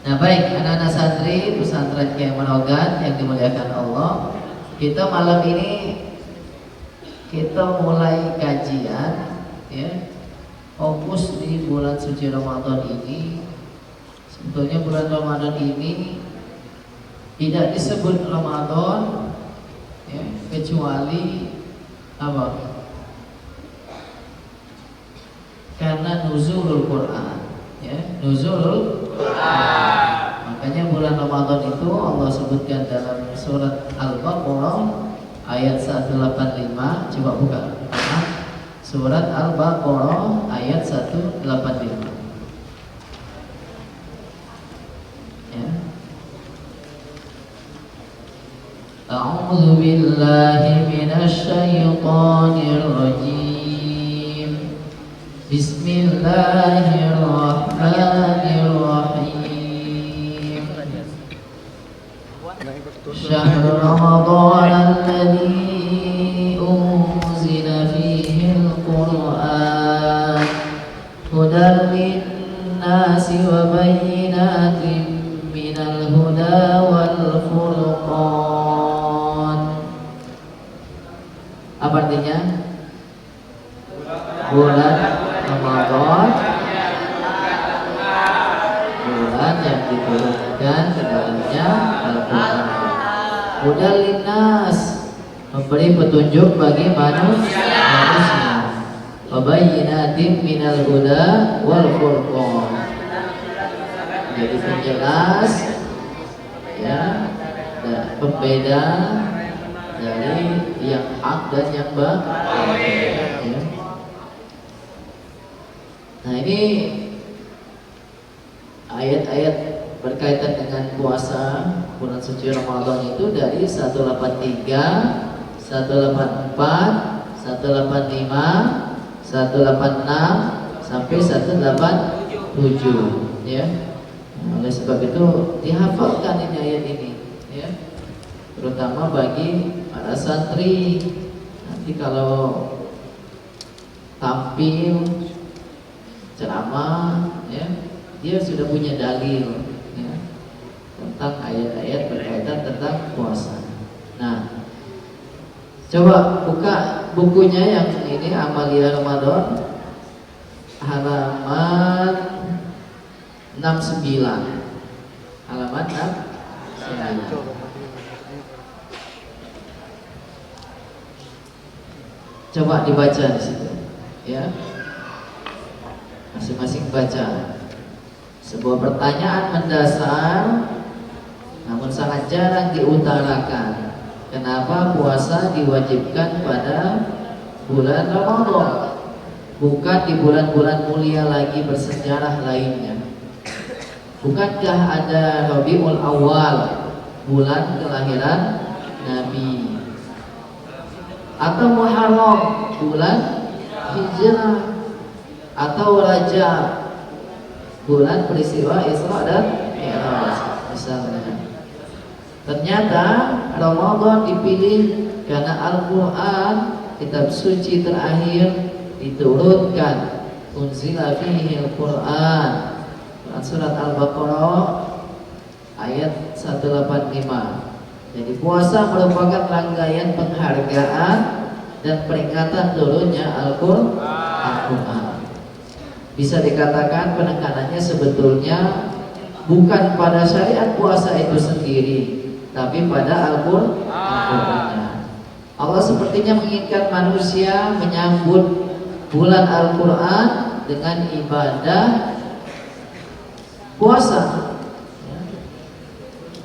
Nah baik, anak-anak santri pesantren Kiai Manogan yang dimuliakan Allah, kita malam ini kita mulai kajian ya, fokus di bulan suci Ramadan ini. Sebetulnya bulan Ramadan ini tidak disebut Ramadan ya, kecuali apa? Karena nuzulul Quran ya, nuzulul Quran. Makanya bulan Ramadan itu Allah sebutkan dalam surat Al-Baqarah ayat 185. Coba buka surat Al-Baqarah ayat 185 ya. A'udzu billahi minasy syaithanir rajim. Bismillahirrahmanirrahim. Syahrul Ramadan alladzi unzila fihi al-Qur'an hudan lin-nasi wa bayyinatin minal huda wal furqan. Apa artinya? Bulan Ramadan, bulan yang diturunkan ke dalamnya Al-Quran. Hudan linnas, memberi petunjuk bagi manusia. Wabayyinatin minal huda wal furqan, jadi penjelas ya, dan pembeda dari yang hak dan yang batil ya. Nah ini ayat-ayat berkaitan dengan puasa bulan suci Ramadan itu dari 183, 184, 185, 186 sampai 187 ya. Nah, oleh sebab itu dihafalkan ini ayat ini ya, terutama bagi para santri. Nanti kalau tampil ceramah ya, dia sudah punya dalil ya, tentang ayat-ayat berkaitan tentang puasa. Nah, coba buka bukunya yang ini, Amalia Ramadan, halaman 69. Halaman 69. Coba dibaca di situ ya. Masing-masing baca. Sebuah pertanyaan mendasar namun sangat jarang diutarakan. Kenapa puasa diwajibkan pada bulan Ramadan, bukan di bulan-bulan mulia lagi bersejarah lainnya? Bukankah ada Rabiul Awal, bulan kelahiran Nabi, atau Muharram, bulan Hijrah, atau Rajab, bulan peristiwa Isra dan Mi'raj misalnya? Ternyata Ramadan dipilih karena Al-Quran, kitab suci terakhir, diturunkan. Unzila fihi Al-Quran, surat Al-Baqarah ayat 185. Jadi puasa merupakan rangkaian penghargaan dan peringatan turunnya Al-Quran. Bisa dikatakan penekanannya sebetulnya bukan pada syariat puasa itu sendiri, tapi pada Al-Quran. Allah sepertinya menginginkan manusia menyambut bulan Al-Quran dengan ibadah puasa,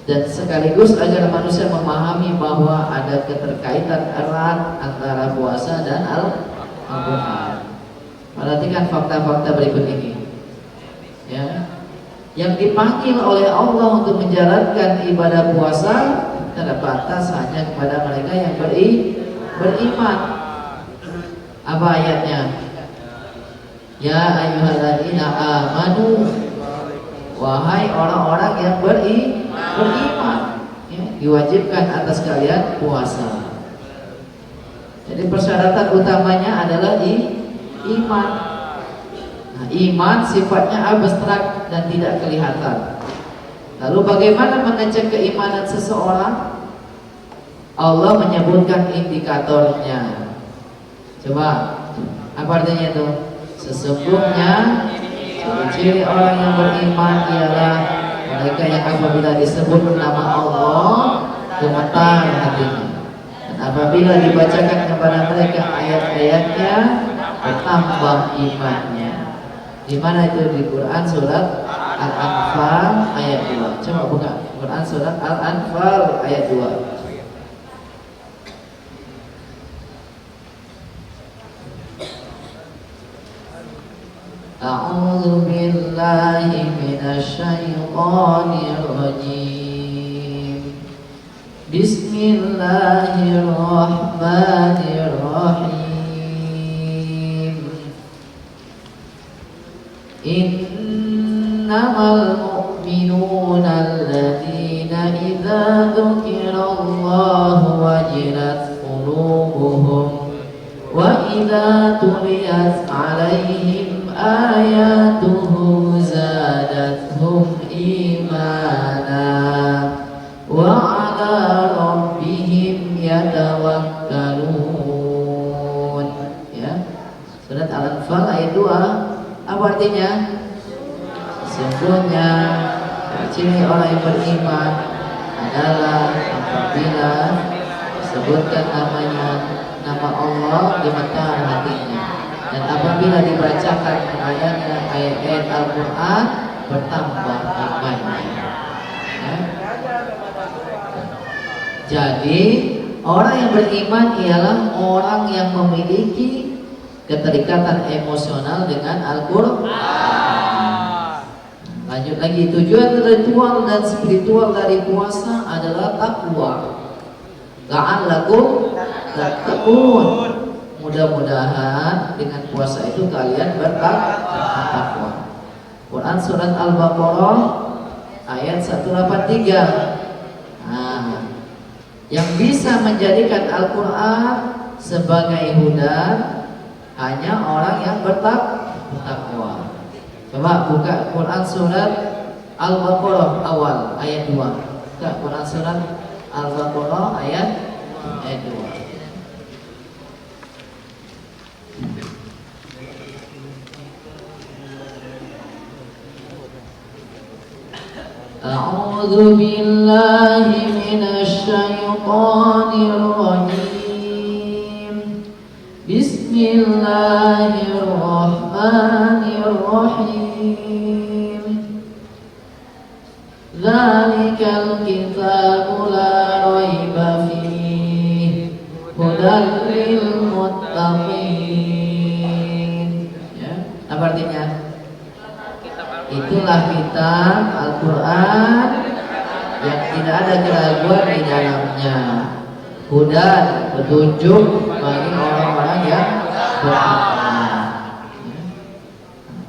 dan sekaligus agar manusia memahami bahwa ada keterkaitan erat antara puasa dan Al-Quran. Perhatikan fakta-fakta berikut ini ya. Yang dipanggil oleh Allah untuk menjalankan ibadah puasa terbatas hanya kepada mereka yang beriman. Apa ayatnya? Ya ayyuhalladzina amanu, wahai orang-orang yang beriman ya, diwajibkan atas kalian puasa. Jadi persyaratan utamanya adalah iman. Nah, iman sifatnya abstrak dan tidak kelihatan. Lalu bagaimana mengecek keimanan seseorang? Allah menyebutkan indikatornya. Coba, apa artinya itu? Sesungguhnya ciri orang yang beriman ialah mereka yang apabila disebut nama Allah gemetar hatinya, dan apabila dibacakan kepada mereka ayat-ayatnya bertambah imannya. Di mana itu? Di Quran surat Al-Anfal ayat 2. Coba buka Quran surat Al-Anfal ayat 2. A'udzu billahi minasy syaithanir rajim. Bismillahirrahmanirrahim. Innamal mu'minuna alladzina idza dzukirallahu wajilat qulubuhum wa idza tuliyat 'alaihim ayatuhu zadatuhum imana wa 'ala rabbihim yatawakkalun. Ya. Surat Al-Anfal ayat 2. Apa artinya? Sesungguhnya ciri orang yang beriman adalah apabila disebutkan namanya, nama Allah gemetar hatinya, dan apabila dibacakan kepadanya ayat-ayat Al-Quran bertambah imannya. Ya. Jadi orang yang beriman ialah orang yang memiliki keterikatan emosional dengan Al-Quran. Lanjut lagi, tujuan ritual dan spiritual dari puasa adalah takwa. La'allakum tattaqun. Mudah-mudahan dengan puasa itu kalian bertakwa. Quran surat Al-Baqarah ayat 183. Nah, yang bisa menjadikan Al-Quran sebagai hudan hanya orang yang bertakwa. Coba buka Quran surat Al-Baqarah awal ayat 2. Buka Quran surat Al-Baqarah ayat 2. A'udzu billahi minasy syaithanir rajim. Bismillahirrahmanirrahim. Dzalikal kitabu la raiba fihi hudan lil muttaqin. Ya, apa artinya? Itulah kitab Al-Quran yang tidak ada keraguan di dalamnya, hudan, petunjuk bagi orang-orang yang beriman.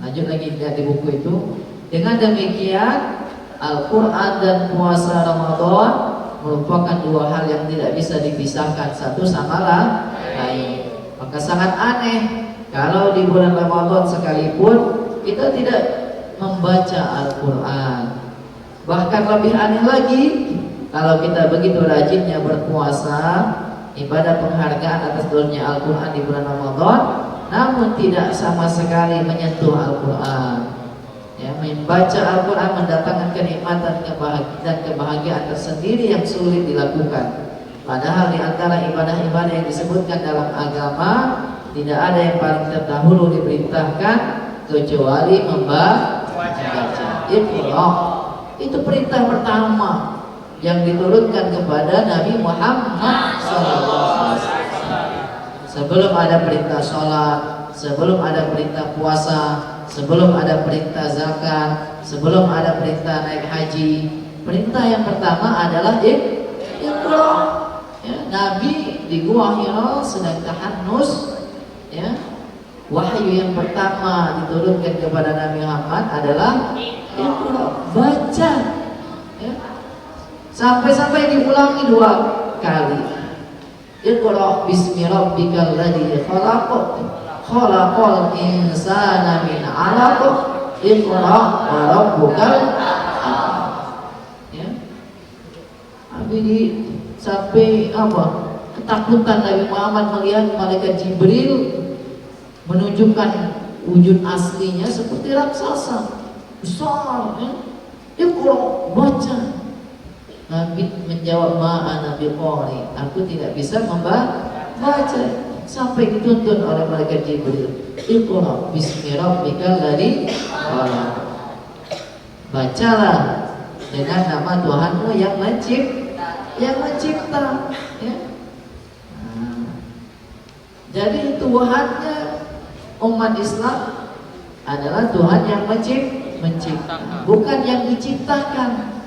Lanjut lagi lihat di buku itu. Dengan demikian Al-Quran dan puasa Ramadan merupakan dua hal yang tidak bisa dipisahkan satu sama lain. Maka sangat aneh kalau di bulan Ramadan sekalipun kita tidak membaca Al-Quran. Bahkan lebih aneh lagi kalau kita begitu rajinnya berpuasa, ibadah penghargaan atas turunnya Al-Quran di bulan Ramadan, namun tidak sama sekali menyentuh Al-Quran. Ya, membaca Al-Quran mendatangkan kenikmatan dan kebahagiaan tersendiri yang sulit dilakukan. Padahal di antara ibadah-ibadah yang disebutkan dalam agama, tidak ada yang paling terdahulu diperintahkan kecuali membaca. Iqra. Itu perintah pertama yang diturunkan kepada Nabi Muhammad SAW. Sebelum ada perintah sholat, sebelum ada perintah puasa, sebelum ada perintah zakat, sebelum ada perintah naik haji, perintah yang pertama adalah Iqra. Ya, Nabi di Gua Hira sedang tahannus. Ya, wahyu yang pertama diturunkan kepada Nabi Muhammad adalah Iqra, baca. Ya. Sampai-sampai diulangi 2 kali. Iqra bismi rabbikal ladzi khalaq, khalaqal insana min 'alaq, Iqra wa rabbukal akram. sampai apa? Ketakutan Nabi Muhammad melihat malaikat Jibril menunjukkan wujud aslinya seperti raksasa besar, ya. Dia kurang baca. Nabi menjawab, ma'ana biqari, aku tidak bisa membaca. Sampai dituntun oleh malaikat Jibril, iqra bismi rabbikal ladzi khalaq, bacalah dengan nama Tuhanmu yang mencipta, ya. Jadi Tuhannya umat Islam adalah Tuhan yang mencipta, bukan yang diciptakan.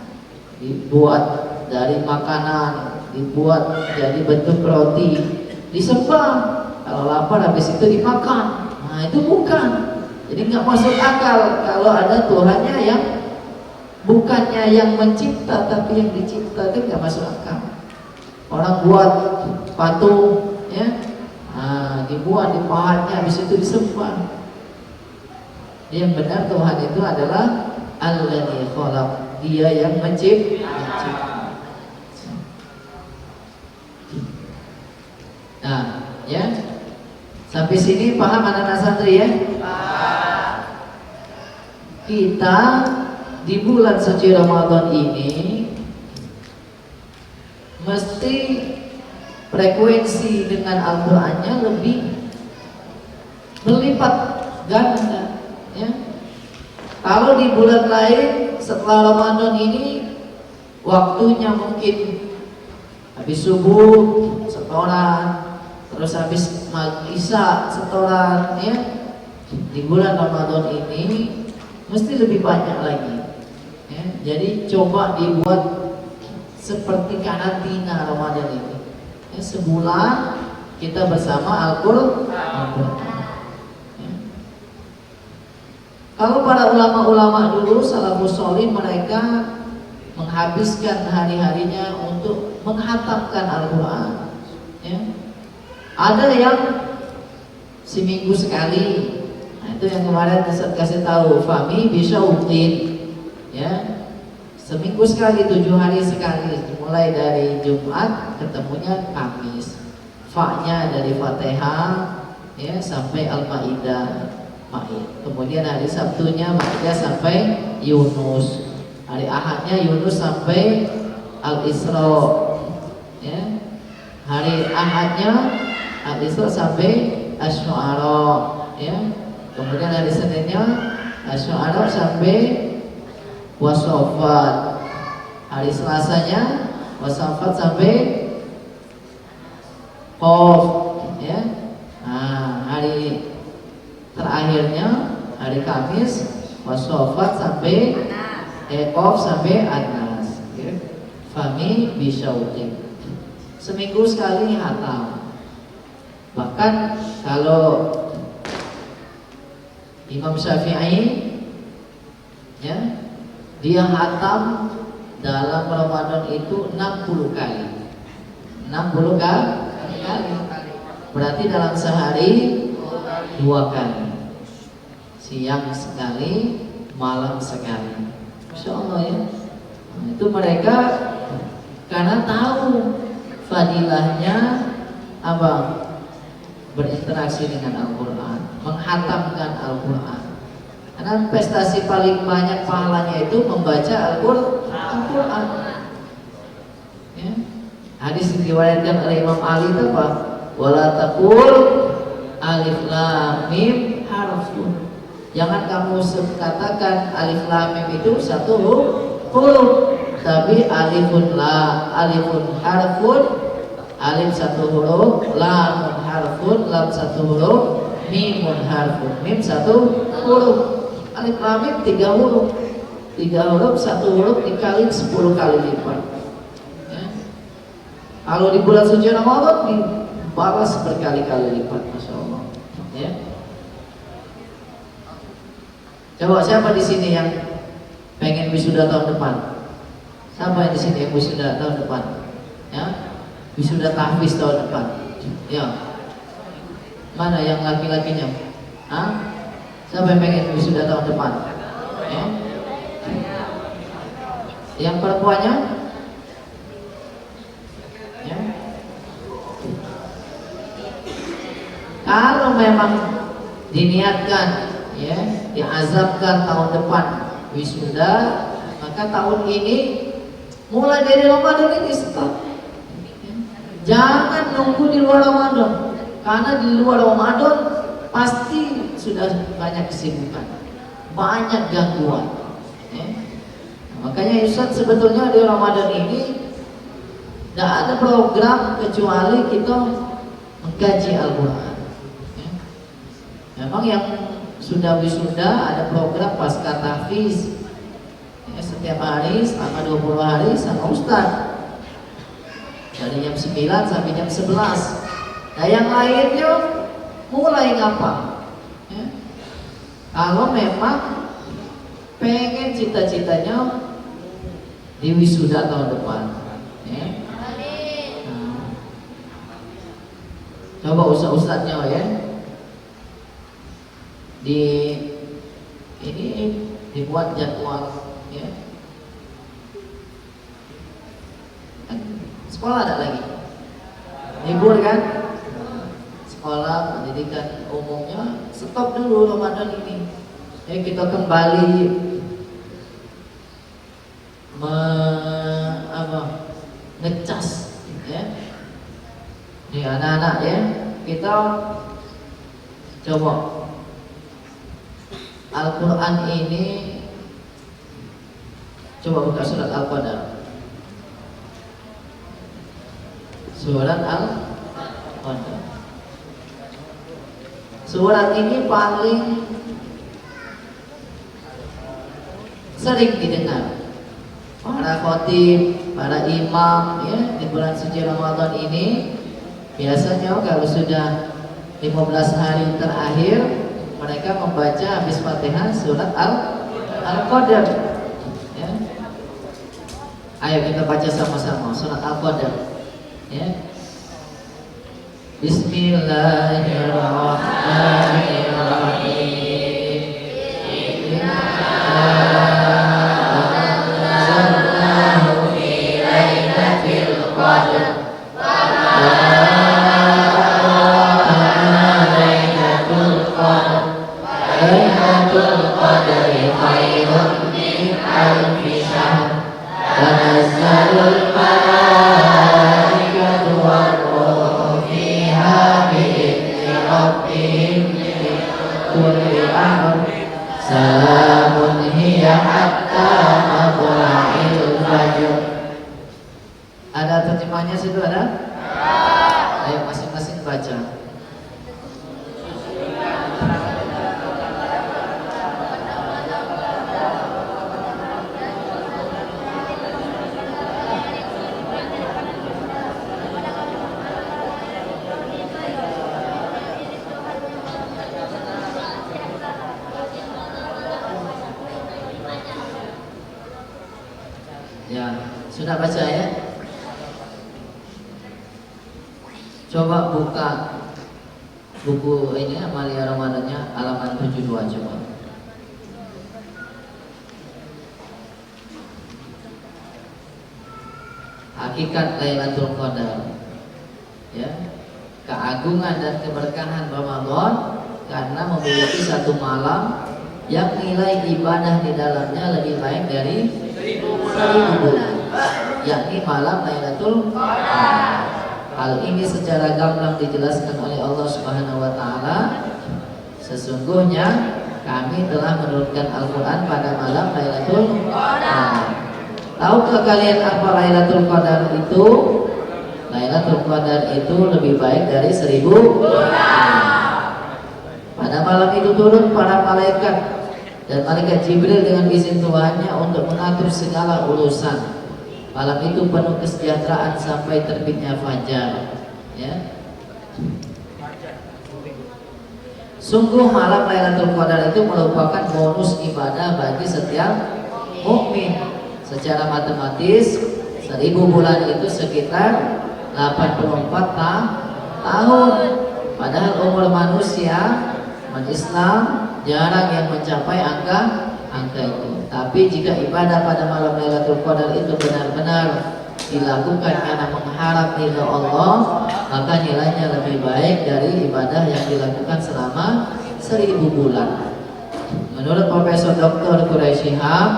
Dibuat dari makanan, dibuat jadi bentuk roti, disembah, kalau lapar habis itu dimakan. Nah itu bukan. Jadi nggak masuk akal kalau ada Tuhannya yang bukannya yang mencipta tapi yang dicipta, itu nggak masuk akal. Orang buat patung, ya, dibuat, dipahatnya, habis itu disembah. Yang benar Tuhan itu adalah Alladzi khalaq, Dia yang mencipta. Nah, ya, sampai sini paham anak-anak santri ya? Kita di bulan suci Ramadan ini mesti frekuensi dengan Al-Qur'annya lebih berlipat ganda, ya. Kalau di bulan lain setelah Ramadan ini waktunya mungkin habis subuh setoran, terus habis Isya setoran, ya. Di bulan Ramadan ini mesti lebih banyak lagi, ya. Jadi coba dibuat seperti karantina Ramadan ini, ya, sebulan kita bersama Al-Qur'an. Kalau para ulama-ulama dulu salafus sholih, mereka menghabiskan hari-harinya untuk menghatamkan Al-Quran, ya. Ada yang seminggu sekali. Nah, itu yang kemarin saya kasih tahu, Fami bisa utin, ya, seminggu sekali, 7 hari sekali, mulai dari Jumat ketemunya Kamis. Fa-nya dari Fatihah, ya, sampai Al-Maidah. Kemudian hari Sabtunya Maidah sampai Yunus, hari Ahadnya Yunus sampai Al-Isra, ya. Hari Ahadnya Al-Isra sampai Asy-Syu'ara, ya. Kemudian hari Seninnya Asy-Syu'ara sampai Wasafat. Hari Selasanya Wasafat sampai Qaf, ya. Nah, hari terakhirnya hari Kamis Wasafat sampai Qaf sampai Anas, ya. Fami bisyautin, seminggu sekali hatam. Bahkan kalau Imam Syafi'i, ya, dia hatam dalam Ramadan itu 60 kali. 60 kali. Berarti dalam sehari 2 kali, siang sekali, malam sekali. Masya Allah, ya. Nah, itu mereka karena tahu fadilahnya apa? Berinteraksi dengan Al-Quran, menghatamkan Al-Quran. Karena prestasi paling banyak pahalanya itu membaca Al-Quran. Ya. Hadis diriwayatkan oleh Imam Ali itu apa? Wala taqul alif lam mim harfun. Jangan kamu katakan alif lam mim itu satu huruf, tapi alifun harfun, alif satu huruf, lam harfun, lam satu huruf, mimun harfun, mim satu huruf. Alif lam mim 3 huruf. 3 huruf, 1 huruf dikali 10 kali lipat. Ya. Kalau di bulan suci Ramadan dibalas berkali-kali lipat, Masya Allah. Ya. Coba siapa di sini yang pengen wisuda tahun depan? Siapa yang di sini yang wisuda tahun depan? Ya, wisuda tahfiz tahun depan. Ya, mana yang laki-lakinya? Hah? Siapa yang pengen wisuda tahun depan? Ya. Yang perempuannya? Kalau memang diniatkan ya diazabkan tahun depan wisuda, maka tahun ini mulai dari Ramadan ini stop. Jangan nunggu di luar Ramadan, karena di luar Ramadan pasti sudah banyak kesibukan, banyak gangguan ya. Makanya Ustaz sebetulnya di Ramadan ini tidak ada program kecuali kita mengkaji Al-Quran ya. Memang yang sudah wisuda ada program pasca tahfiz ya, setiap hari selama 20 hari sama Ustaz dari jam 9 sampai jam 11. Nah yang lainnya mulai ngapa ya? Kalau memang pengen cita-citanya di wisuda tahun depan ya. Nah, coba ustaz-ustaznya ya di ini dibuat jadwal ya. Sekolah ada lagi libur kan, sekolah pendidikan umumnya stop dulu Ramadan ini ya. Kita kembali ngecas ya di anak-anak ya. Kita coba Al-Quran ini, coba buka surat Al-Qadar. Surat Al-Qadar. Surat ini paling sering didengar para khotib, para imam ya di bulan suci Ramadan ini. Biasanya kalau sudah 15 hari terakhir mereka membaca habis Fatihah surat Al-Qadar ya. Ayo kita baca sama-sama surat Al-Qadar ya. Bismillahirrahmanirrahim. Salamun hiya hatta matla'il fajr. Ada terjemahnya situ ada? Ayo masing-masing baca. Ya, sudah baca ya? Coba buka buku ini Amalia Ramadannya halaman 72 coba. Hakikat Lailatul Qadar. Ya. Keagungan dan keberkahan Ramadan karena memiliki satu malam yang nilai ibadah di dalamnya lebih baik dari 1000 bulan, yakni malam Lailatul Qadar. Hal ini secara gamblang dijelaskan oleh Allah Subhanahu wa taala, sesungguhnya kami telah menurunkan Al-Qur'an pada malam Lailatul Qadar. Tahukah kalian apa Lailatul Qadar itu? Lailatul Qadar itu lebih baik dari 1000 bulan. Pada malam itu turun para malaikat dan malaikat Jibril dengan izin Tuhannya untuk mengatur segala urusan. Malam itu penuh kesejahteraan sampai terbitnya fajar. Ya. Sungguh malam Lailatul Qadar itu merupakan bonus ibadah bagi setiap mukmin. Secara matematis 1000 bulan itu sekitar 84 tahun. Padahal umur manusia Islam jarang yang mencapai angka itu. Tapi jika ibadah pada malam Lailatul Qadar itu benar-benar dilakukan karena mengharap ridha Allah, maka nilainya lebih baik dari ibadah yang dilakukan selama 1000 bulan. Menurut Profesor Dr. Quraisy Shihab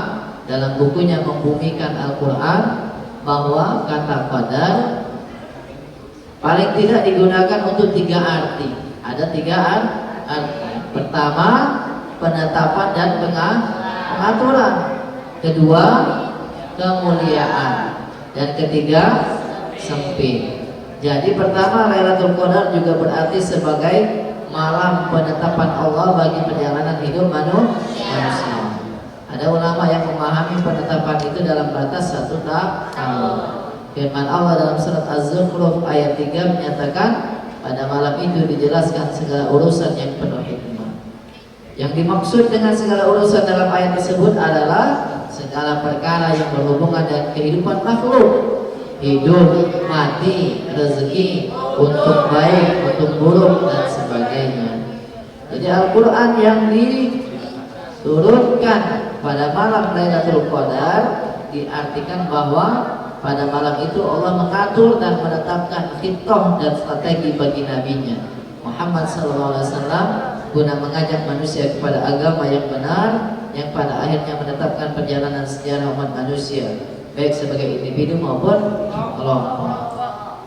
dalam bukunya Membumikan Al-Quran, bahwa kata qadar paling tidak digunakan untuk 3 arti. Ada 3 arti. Pertama, penetapan dan pengaturan. Kedua, kemuliaan. Dan ketiga, sempit. Jadi pertama, Lailatul Qadar juga berarti sebagai malam penetapan Allah bagi perjalanan hidup manusia. Ada ulama yang memahami penetapan itu dalam batas 1 tahun. Firman Allah dalam surat Az-Zukhruf ayat 3 menyatakan, pada malam itu dijelaskan segala urusan yang penuh hikmah. Yang dimaksud dengan segala urusan dalam ayat tersebut adalah segala perkara yang berhubungan dengan kehidupan makhluk, hidup, mati, rezeki, untuk baik, untuk buruk, dan sebagainya. Jadi Al-Quran yang diturunkan pada malam Lailatul Qadar diartikan bahwa pada malam itu Allah mengatur dan menetapkan khitoh dan strategi bagi nabinya Muhammad SAW guna mengajak manusia kepada agama yang benar, yang pada akhirnya menetapkan perjalanan sejarah umat manusia baik sebagai individu maupun kelompok.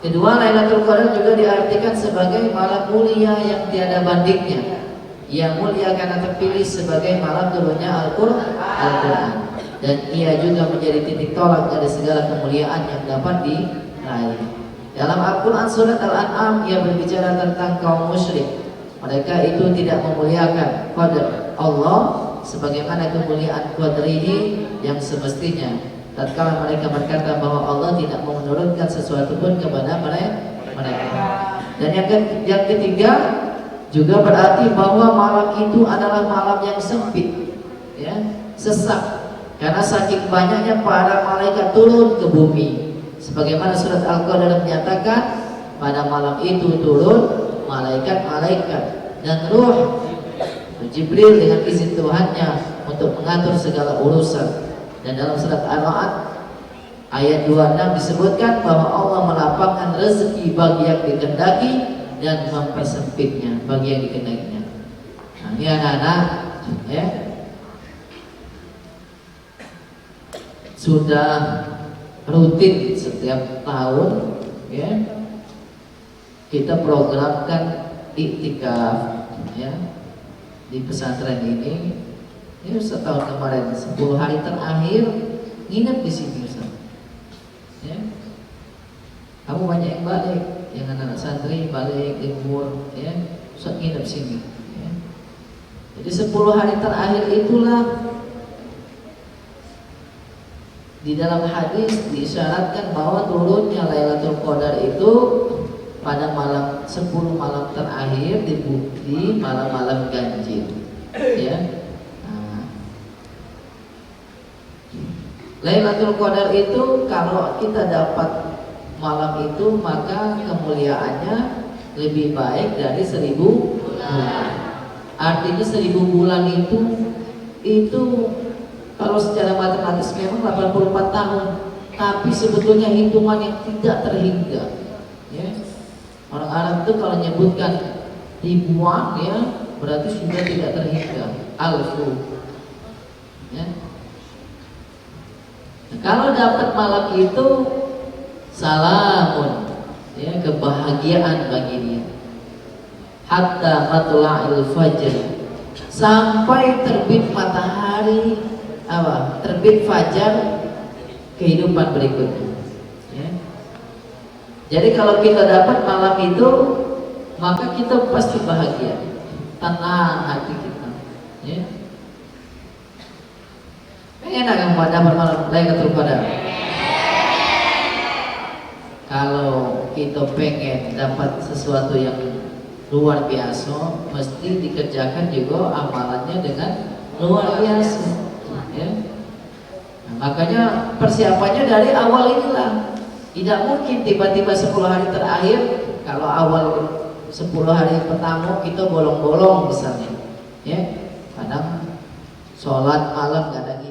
Kedua, Lailatul Qadar juga diartikan sebagai malam mulia yang tiada bandingnya, yang mulia karena terpilih sebagai malam turunnya Al-Quran, dan ia juga menjadi titik tolak dari segala kemuliaan yang dapat diraih. Dalam Al-Quran surat Al-An'am, ia berbicara tentang kaum musyrik. Mereka itu tidak memuliakan qadar Allah sebagaimana kemuliaan qadrihi yang semestinya, tatkala mereka berkata bahwa Allah tidak mau menurunkan sesuatu pun kepada mereka. Dan yang ketiga juga berarti bahwa malam itu adalah malam yang sempit, ya, sesak, karena saking banyaknya para malaikat turun ke bumi. Sebagaimana surat Al-Qadar menyatakan, pada malam itu turun malaikat-malaikat dan ruh Jibril dengan izin Tuhannya untuk mengatur segala urusan. Dan dalam surat Ar-Ra'd ayat 26 disebutkan bahwa Allah melapangkan rezeki bagi yang dikehendaki dan mempersempitnya bagi yang dikehendakinya. Nah, ini anak-anak, ya, sudah rutin setiap tahun, ya, kita programkan iktikaf, ya, di pesantren ini. Ini setahun kemarin 10 hari terakhir nginep di sini, Ustaz. Ya. Kamu banyak yang balik, yang anak-anak santri balik libur, ya, Ustaz nginep sini. Ya. Jadi 10 hari terakhir itulah di dalam hadis diisyaratkan bahwa turunnya Lailatul Qadar itu pada malam 10 malam terakhir di malam-malam ganjil, ya. Lailatul Qadar itu kalau kita dapat malam itu maka kemuliaannya lebih baik dari 1000 bulan. Artinya 1000 bulan itu kalau secara matematis memang 84 tahun, tapi sebetulnya hitungan yang tidak terhingga, ya. Orang Arab itu kalau menyebutkan ribuan, ya, berarti sudah tidak terhingga, alfu, ya. Nah, kalau dapat malam itu salamun, ya, kebahagiaan bagi dia. Hatta matla'il fajr, sampai terbit matahari, terbit fajar kehidupan berikutnya, ya. Jadi kalau kita dapat malam itu maka kita pasti bahagia, tenang hati kita, ya. Enak yang dapat malam Lailatul Qadar. Kalau kita pengen dapat sesuatu yang luar biasa, mesti dikerjakan juga amalannya dengan luar biasa, ya. Nah, makanya persiapannya dari awal inilah. Tidak mungkin tiba-tiba 10 hari terakhir. Kalau awal 10 hari pertama kita bolong-bolong misalnya, ya, kadang sholat malam gak ada